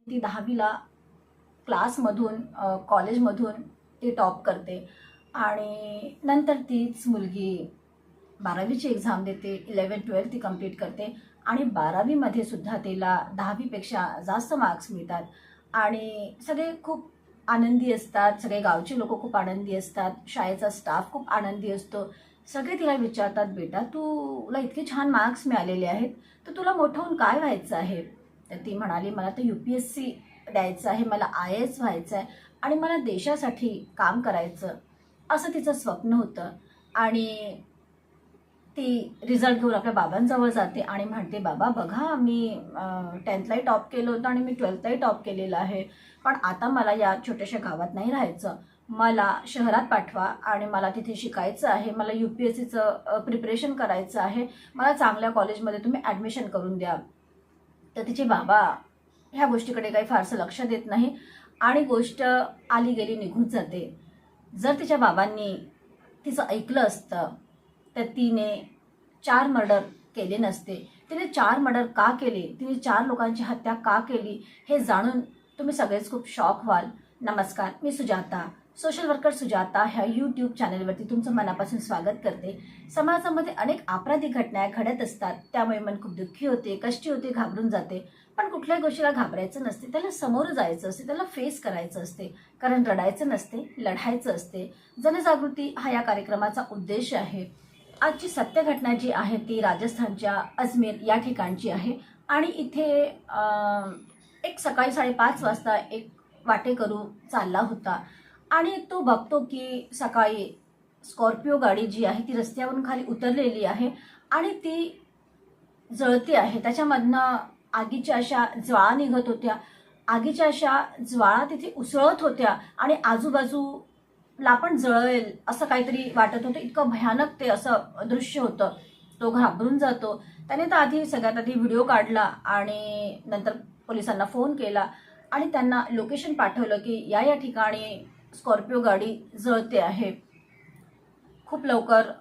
ती 10वीला क्लासमधून कॉलेजमधून ती टॉप करते आणि नंतर तीच मुलगी 12वीची एक्झाम देते, 11-12 ती कंप्लीट करते आणि 12वीमध्ये सुद्धा तिला 10वीपेक्षा जास्त मार्क्स मिळतात आणि सगळे खूप आनंदी असतात. सगळे गावचे लोक खूप आनंदी असतात, शाळेचा स्टाफ खूप आनंदी असतो. सगळे तिला विचारतात, बेटा तुला इतके छान मार्क्स मिळालेले आहेत, तर तुला मोठं होऊन काय व्हायचं आहे? तर ती म्हणाली, मला तर UPSC द्यायचं आहे, मला IAS व्हायचं आहे आणि मला देशासाठी काम करायचं, असं तिचं स्वप्न होतं. आणि ती रिझल्ट घेऊन आपल्या बाबांजवळ जाते आणि म्हणते, बाबा बघा मी 10thलाही टॉप केलं होतं आणि मी 12थलाही टॉप केलेलं आहे, पण आता मला या छोट्याशा गावात नाही राहायचं, मला शहरात पाठवा आणि मला तिथे शिकायचं आहे, मला UPSCचं प्रिपरेशन करायचं आहे, मला चांगल्या कॉलेजमध्ये तुम्ही ॲडमिशन करून द्या. तर तिचे बाबा ह्या गोष्टीकडे काही फारसं लक्ष देत नाही आणि गोष्ट आली गेली निघून जाते. जर तिच्या बाबांनी तिचं ऐकलं असतं तर तिने 4 मर्डर केले नसते. तिने 4 मर्डर का केले, तिने 4 लोकांची हत्या का केली, हे जाणून तुम्ही सगळेच खूप शॉक व्हाल. नमस्कार, मी सुजाता, सोशल वर्कर सुजाता ह्या यूट्यूब चॅनलवरती तुमचं मनापासून स्वागत करते. समाजामध्ये अनेक आपराधिक घटना घडत असतात, त्यामुळे मन खूप दुःखी होते, कष्टी होते, घाबरून जाते. पण कुठल्याही गोष्टीला घाबरायचं नसते, त्याला समोर जायचं असते, त्याला फेस करायचं असते, कारण रडायचं नसते, लढायचं असते. जनजागृती हा या कार्यक्रमाचा उद्देश आहे. आजची सत्य घटना जी आहे ती राजस्थानच्या अजमेर या ठिकाणची आहे आणि इथे एक सकाळी 5:30 वाजता एक वाटेकरू चालला होता आणि तो बघतो की सकाळी स्कॉर्पिओ गाडी जी आहे ती रस्त्यावरून खाली उतरलेली आहे आणि ती जळते आहे. त्याच्यामधनं आगीच्या अशा ज्वाळा निघत होत्या, आगीच्या अशा ज्वाळा तिथे उसळत होत्या आणि आजूबाजूला पण जळेल असं काहीतरी वाटत होतं. इतकं भयानक ते असं दृश्य होतं. तो घाबरून जातो. त्याने तर आधी सगळ्यात आधी व्हिडिओ काढला आणि नंतर पोलिसांना फोन केला आणि त्यांना लोकेशन पाठवलं की या ठिकाणी स्कॉर्पिओ गाडी जळते आहे. खूप लवकर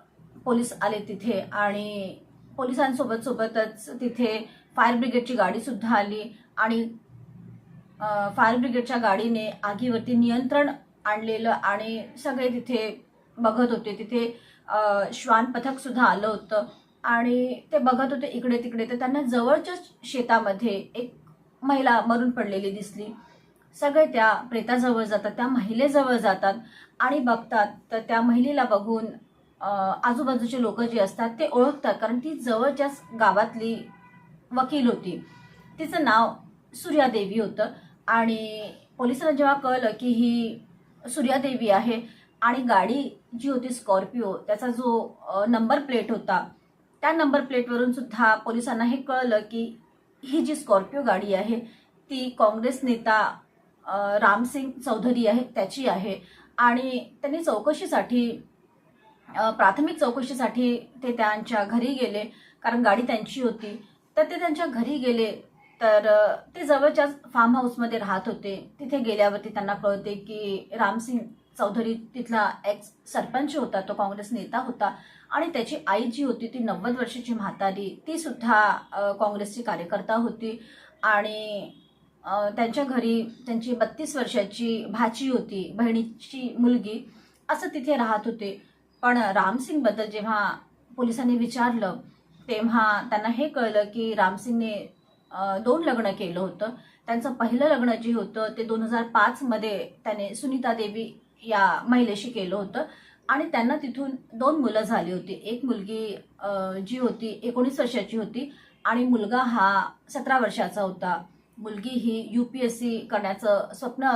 पोलीस आले तिथे आणि पोलिसांसोबतच तिथे फायर ब्रिगेडची गाडीसुद्धा आली आणि फायर ब्रिगेडच्या गाडीने आगीवरती नियंत्रण आणलेलं आणि सगळे तिथे बघत होते. तिथे श्वान पथक सुद्धा आलं होतं आणि ते बघत होते इकडे तिकडे. तर त्यांना जवळच्याच शेतामध्ये एक महिला मरून पडलेली दिसली. सगळे त्या प्रेताजवळ जातात, त्या महिलेजवळ जातात आणि बघतात. तर त्या महिलेला बघून आजूबाजूचे लोक जे असतात ते ओळखतात, कारण ती जवळच्याच गावातली वकील होती. तिचं नाव सूर्यादेवी होतं आणि पोलिसांना जेव्हा कळलं की ही सूर्यादेवी आहे आणि गाडी जी होती स्कॉर्पिओ त्याचा जो नंबर प्लेट होता, त्या नंबर प्लेटवरून सुद्धा पोलिसांना हे कळलं की ही जी स्कॉर्पिओ गाडी आहे ती काँग्रेस नेता रामसिंग चौधरी आहे त्याची आहे. आणि त्यांनी चौकशीसाठी प्राथमिक चौकशीसाठी ते त्यांच्या घरी गेले, कारण गाडी त्यांची होती. तर ते त्यांच्या घरी गेले तर ते जवळच्याच फार्म हाऊसमध्ये राहत होते. तिथे गेल्यावरती त्यांना कळते की रामसिंग चौधरी तिथला एक्स सरपंच होता, तो काँग्रेस नेता होता आणि त्याची आई जी होती ती 90 वर्षाची म्हातारी, ती सुद्धा काँग्रेसची कार्यकर्ता होती आणि त्यांच्या घरी त्यांची 32 वर्षाची भाची होती, बहिणीची मुलगी, असं तिथे राहत होते. पण रामसिंगबद्दल जेव्हा पोलिसांनी विचारलं तेव्हा त्यांना हे कळलं की रामसिंगने 2 लग्न केलं होतं. त्यांचं पहिलं लग्न जे होतं ते 2005 मध्ये त्याने सुनीता देवी या महिलेशी केलं होतं आणि त्यांना तिथून 2 मुलं झाली होती. एक मुलगी जी होती 19 वर्षाची होती आणि मुलगा हा 17 वर्षाचा होता. मुलगी ही UPSC करण्याचं स्वप्न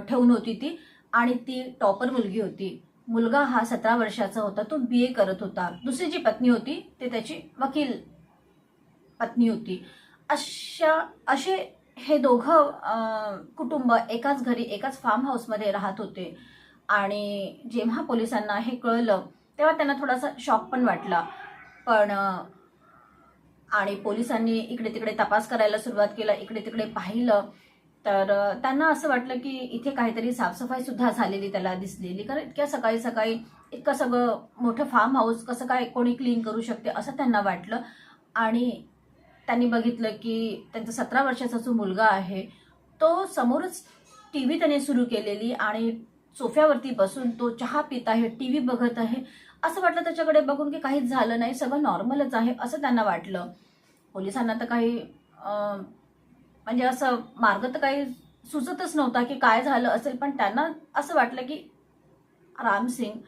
ठेवून होती ती आणि ती टॉपर मुलगी होती. मुलगा हा 17 वर्षाचा होता, तो BA करत होता. दुसरी जी पत्नी होती ते त्याची वकील पत्नी होती. असे हे दोघं कुटुंब एकाच घरी एकाच फार्म हाऊसमध्ये राहत होते आणि जेव्हा पोलिसांना हे कळलं तेव्हा त्यांना थोडासा शॉक पण वाटला. पण आणि पोलिसांनी इकडे तिकडे तपास करायला सुरुवात केला, इकडे तिकडे पाहिलं तर त्यांना असं वाटलं की इथे काहीतरी साफसफाई सुद्धा झालेली त्याला दिसलेली, कारण इतक्या सकाळी सकाळी इतकं सगळं मोठं फार्म हाऊस कसं काय कोणी क्लीन करू शकते असं त्यांना वाटलं. आणि त्यांनी बघितलं की त्यांचा 17 वर्षाचा जो मुलगा आहे तो समोरच टीव्ही त्याने सुरू केलेली आणि सोफ्यावरती बसून तो चहा पित आहे, टीव्ही बघत आहे. असं वाटलं त्याच्याकडे बघून की काहीच झालं नाही, सगळं नॉर्मलच आहे असं त्यांना वाटलं. पोलिसांना तर काही म्हणजे असं मार्ग तर काही सुचतच नव्हता की काय झालं असेल, पण त्यांना असं वाटलं की रामसिंग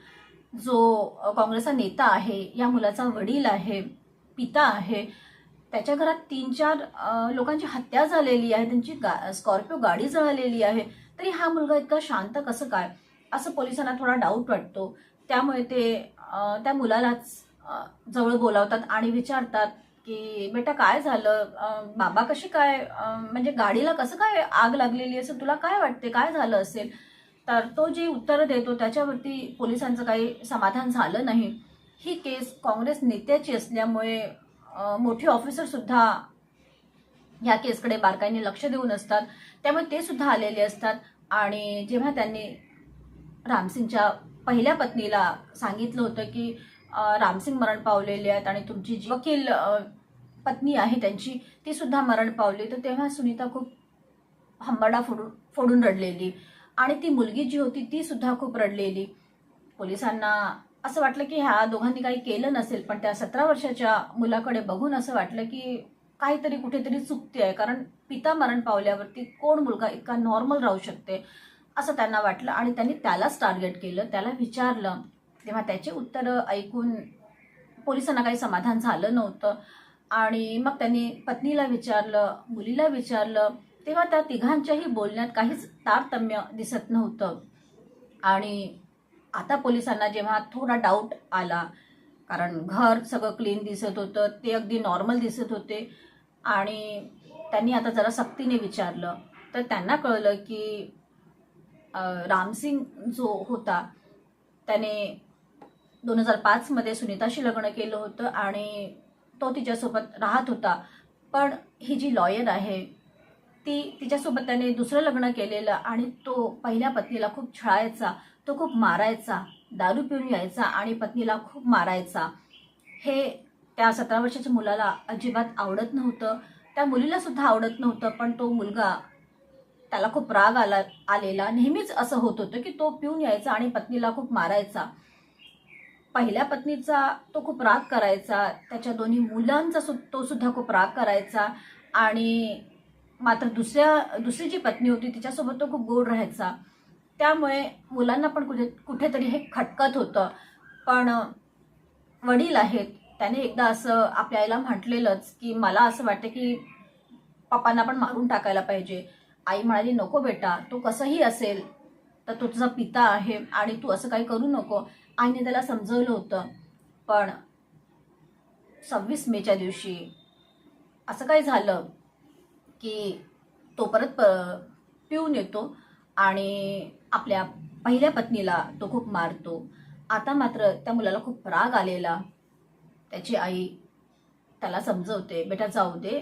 जो काँग्रेसचा नेता आहे, या मुलाचा वडील आहे, पिता आहे, त्याच्या घरात 3-4 लोकांची हत्या झालेली आहे, त्यांची स्कॉर्पिओ गाडी जळालेली आहे, तरी हा मुलगा इतका शांत कसं काय, असं पोलिसांना थोडा डाऊट वाटतो. त्यामुळे ते त्या मुलालाच जवळ बोलावतात आणि विचारतात की बेटा काय झालं, बाबा कशी काय, म्हणजे गाडीला कसं काय आग लागलेली असेल, तुला काय वाटते काय झालं असेल. तर तो जी उत्तरं देतो त्याच्यावरती पोलिसांचं काही समाधान झालं नाही. ही केस काँग्रेस नेत्याची असल्यामुळे मोठे ऑफिसर सुद्धा या केसकडे बारकाईने लक्ष देऊन असतात. त्यामुळे ते सुद्धा आलेले असतात आणि जेव्हा त्यांनी रामसिंगच्या पहिल्या पत्नीला सांगितलं होतं की रामसिंग मरण पावलेले आहेत आणि तुमची जी वकील पत्नी आहे त्यांची ती सुद्धा मरण पावली, तर तेव्हा सुनीता खूप हंबरडा फोडून रडलेली आणि ती मुलगी जी होती ती सुद्धा खूप रडलेली. पोलिसांना असं वाटलं की ह्या दोघांनी काही केलं नसेल, पण त्या 17 वर्षाच्या मुलाकडे बघून असं वाटलं की काहीतरी कुठेतरी चुकते आहे, कारण पिता मरण पावल्यावरती कोण मुलगा इतका नॉर्मल राहू शकते असं त्यांना वाटलं आणि त्यांनी त्यालाच टार्गेट केलं, त्याला विचारलं. तेव्हा त्याचे उत्तरं ऐकून पोलिसांना काही समाधान झालं नव्हतं आणि मग त्यांनी पत्नीला विचारलं, मुलीला विचारलं, तेव्हा त्या तिघांच्याही बोलण्यात काहीच तारतम्य दिसत नव्हतं. आणि आता पोलिसांना जेव्हा थोडा डाऊट आला, कारण घर सगळं क्लीन दिसत होतं, ते अगदी नॉर्मल दिसत होते आणि त्यांनी आता जरा सक्तीने विचारलं, तर त्यांना कळलं की रामसिंग जो होता त्याने 2005 मध्ये सुनीताशी लग्न केलं होतं आणि तो तिच्यासोबत राहत होता. पण ही जी लॉयर आहे तिच्यासोबत त्याने दुसरं लग्न केलेलं आणि तो पहिल्या पत्नीला खूप छळायचा, तो खूप मारायचा, दारू पिऊन यायचा आणि पत्नीला खूप मारायचा. हे त्या 17 वर्षाच्या मुलाला अजिबात आवडत नव्हतं, त्या मुलीला सुद्धा आवडत नव्हतं. पण तो मुलगा, त्याला खूप राग आलेला, नेहमीच असं होत होतं की तो पिऊन यायचा आणि पत्नीला खूप मारायचा. पहिल्या पत्नीचा तो खूप राग करायचा, त्याच्या दोन्ही मुलांचा तो सुद्धा खूप राग करायचा आणि मात्र दुसरी जी पत्नी होती तिच्यासोबत तो खूप गोड राहायचा. त्यामुळे मुलांना पण कुठेतरी हे खटकत होतं. पण वडील आहेत, त्याने एकदा असं आपल्या आईला म्हटलेलंच की मला असं वाटतं की पप्पांना पण मारून टाकायला पाहिजे. आई म्हणाली नको बेटा, तो कसंही असेल तर तो तुझा पिता आहे आणि तू असं काही करू नको. आईने त्याला समजवलं होतं. पण 26 मेच्या दिवशी असं काय झालं की तो परत पिऊन येतो आणि आपल्या पहिल्या पत्नीला तो खूप मारतो. आता मात्र त्या मुलाला खूप राग आलेला. त्याची आई त्याला समजवते, बेटा जाऊ दे,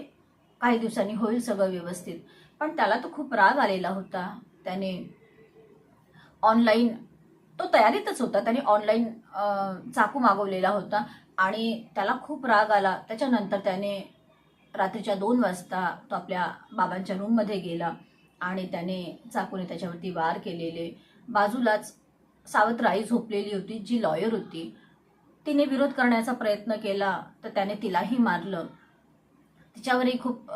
काही दिवसांनी होईल सगळं व्यवस्थित. पण त्याला तो खूप राग आलेला होता. त्याने ऑनलाईन, तो तयारीतच होता, त्याने ऑनलाईन चाकू मागवलेला होता आणि त्याला खूप राग आला. त्याच्यानंतर त्याने रात्रीच्या 2 वाजता तो आपल्या बाबांच्या रूममध्ये गेला आणि त्याने चाकूने त्याच्यावरती वार केलेले. बाजूलाच सावत्र आई झोपलेली होती, जी लॉयर होती. तिने विरोध करण्याचा प्रयत्न केला तर त्याने तिलाही मारलं. तिच्यावरही खूप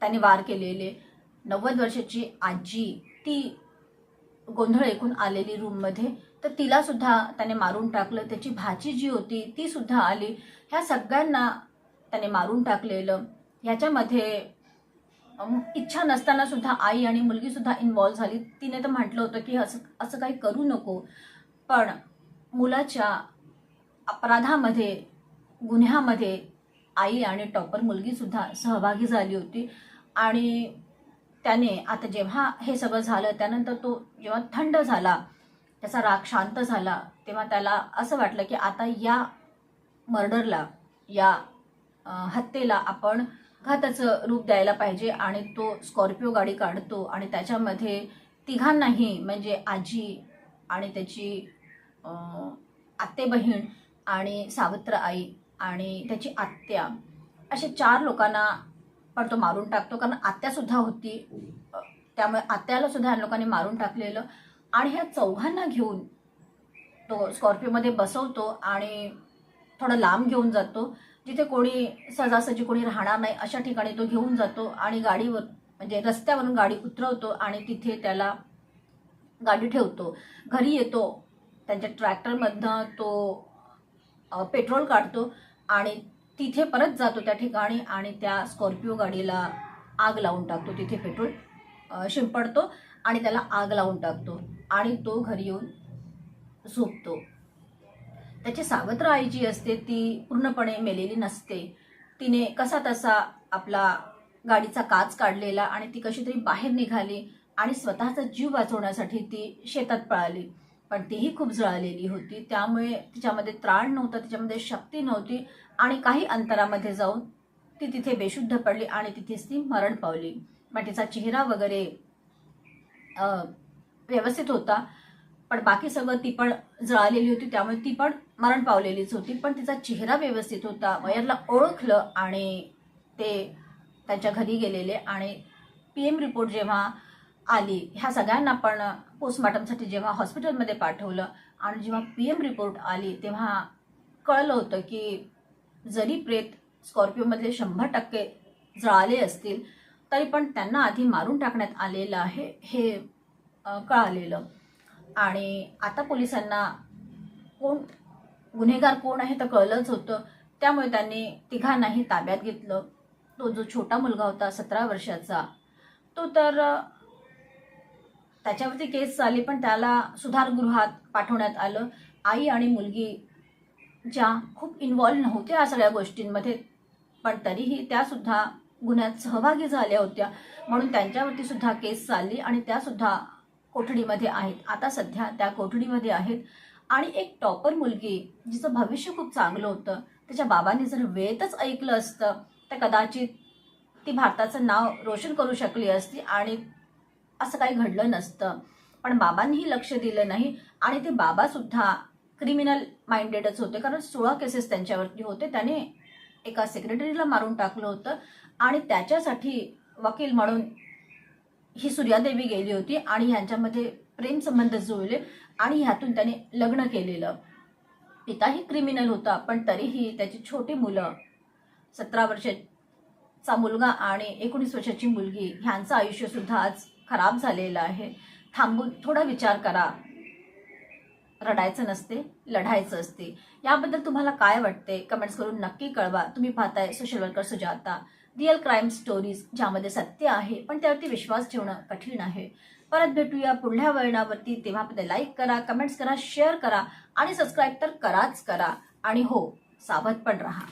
त्याने वार केलेले. 90 वर्षाची आजी ती गोंधळ ऐकून आलेली रूममध्ये, तर तिला सुद्धा त्याने मारून टाकलं. त्याची भाची जी होती ती सुद्धा आली. ह्या सगळ्यांना त्याने मारून टाकलेलं. ह्याच्यामध्ये इच्छा नसताना सुद्धा आई आणि मुलगी सुद्धा इन्व्हॉल्व झाली. तिने तर म्हटलं होतं की असं काही करू नको, पण मुलाच्या अपराधामध्ये, गुन्ह्यामध्ये आई आणि टॉपर मुलगी सुद्धा सहभागी झाली होती. आणि त्याने आता जेव्हा हे सगळं झालं त्यानंतर तो जेव्हा थंड झाला, त्याचा राग शांत झाला, तेव्हा त्याला असं वाटलं की आता या मर्डरला, या हत्येला आपण घाताचं रूप द्यायला पाहिजे. आणि तो स्कॉर्पिओ गाडी काढतो आणि त्याच्यामध्ये तिघांनाही, म्हणजे आजी आणि त्याची आत्ते बहीण आणि सावत्र आई आणि त्याची आत्या, असे 4 लोकांना पण तो मारून टाकतो, कारण आत्यासुद्धा होती, त्यामुळे आत्याला सुद्धा या लोकांनी मारून टाकलेलं. आणि ह्या चौघांना घेऊन तो स्कॉर्पिओमध्ये बसवतो आणि थोडं लांब घेऊन जातो, जिथे कोणी सहजासहजी कोणी राहणार नाही अशा ठिकाणी तो घेऊन जातो आणि गाडीवर म्हणजे रस्त्यावरून गाडी उतरवतो आणि तिथे त्याला गाडी ठेवतो. घरी येतो, त्यांच्या ट्रॅक्टरमधनं तो पेट्रोल काढतो आणि तिथे परत जातो त्या ठिकाणी आणि त्या स्कॉर्पिओ गाडीला आग लावून टाकतो. तिथे पेट्रोल शिंपडतो आणि त्याला आग लावून टाकतो आणि तो घरी येऊन झोपतो. त्याची सावत्र आई जी असते ती पूर्णपणे मेलेली नसते. तिने कसा तसा आपला गाडीचा काच काढलेला आणि ती कशी तरी बाहेर निघाली आणि स्वतःचा जीव वाचवण्यासाठी ती शेतात पळाली. पण तीही खूप जळालेली होती, त्यामुळे तिच्यामध्ये त्राण नव्हता, तिच्यामध्ये शक्ती नव्हती आणि काही अंतरामध्ये जाऊन ती तिथे बेशुद्ध पडली आणि तिथेच ती मरण पावली. मग तिचा चेहरा वगैरे व्यवस्थित होता, पण बाकी सगळं ती पण जळालेली होती, त्यामुळे ती पण मरण पावलेलीच होती. पण तिचा चेहरा व्यवस्थित होता. मयरला ओळखलं आणि ते त्यांच्या घरी गेलेले आणि PM रिपोर्ट जेव्हा आली, ह्या सगळ्यांना पण पोस्टमॉर्टमसाठी जेव्हा हॉस्पिटलमध्ये पाठवलं आणि जेव्हा PM रिपोर्ट आली तेव्हा कळलं होतं की जरी प्रेत स्कॉर्पिओमधले 100% जळाले असतील तरी पण त्यांना आधी मारून टाकण्यात आलेलं आहे हे कळालेलं. आणि आता पोलिसांना गुन्हेगार कोण आहे तर कळलंच होतं, त्यामुळे त्यांनी तिघांनाही ताब्यात घेतलं. तो जो छोटा मुलगा होता 17 वर्षाचा, तो तर त्याच्यावरती केस झाली पण त्याला सुधारगृहात पाठवण्यात आलं. आई आणि मुलगी ज्या खूप इन्व्हॉल्व नव्हत्या या सगळ्या गोष्टींमध्ये, पण तरीही त्यासुद्धा गुन्ह्यात सहभागी झाल्या होत्या, म्हणून त्यांच्यावरती सुद्धा केस चालली आणि त्यासुद्धा कोठडीमध्ये आहेत. आता सध्या त्या कोठडीमध्ये आहेत. आणि एक टॉपर मुलगी जिचं भविष्य खूप चांगलं होतं, त्याच्या बाबांनी जर वेळेतच ऐकलं असतं तर कदाचित ती भारताचं नाव रोशन करू शकली असती आणि असं काही घडलं नसतं. पण बाबांनीही लक्ष दिलं नाही आणि ते बाबासुद्धा क्रिमिनल माइंडेडच होते, कारण 16 केसेस त्यांच्यावरती होते. त्याने एका सेक्रेटरीला मारून टाकलं होतं आणि त्याच्यासाठी वकील म्हणून ही सूर्यादेवी गेली होती आणि ह्यांच्यामध्ये प्रेमसंबंध जुळले आणि ह्यातून त्याने लग्न केलेलं. पिताही क्रिमिनल होता, पण तरीही त्याची छोटी मुलं, 17 वर्षाचा मुलगा आणि 19 वर्षाची मुलगी, ह्यांचं आयुष्यसुद्धा आज खराब झालेलं आहे. थांबून थोडा विचार करा. रडायचं नसते, लढायचं असते. याबद्दल तुम्हाला काय वाटते कमेंट्स करून नक्की कळवा. तुम्ही पाहताय social worker Sujata, real crime stories, ज्यामध्ये सत्य आहे पण त्यावरती विश्वास ठेवणं कठीण आहे. परत भेटूया पुढल्या वळणावरती. तेव्हापर्यंत लाईक करा, कमेंट्स करा, शेअर करा आणि सबस्क्राईब तर कराच करा. आणि हो, सावध पण राहा.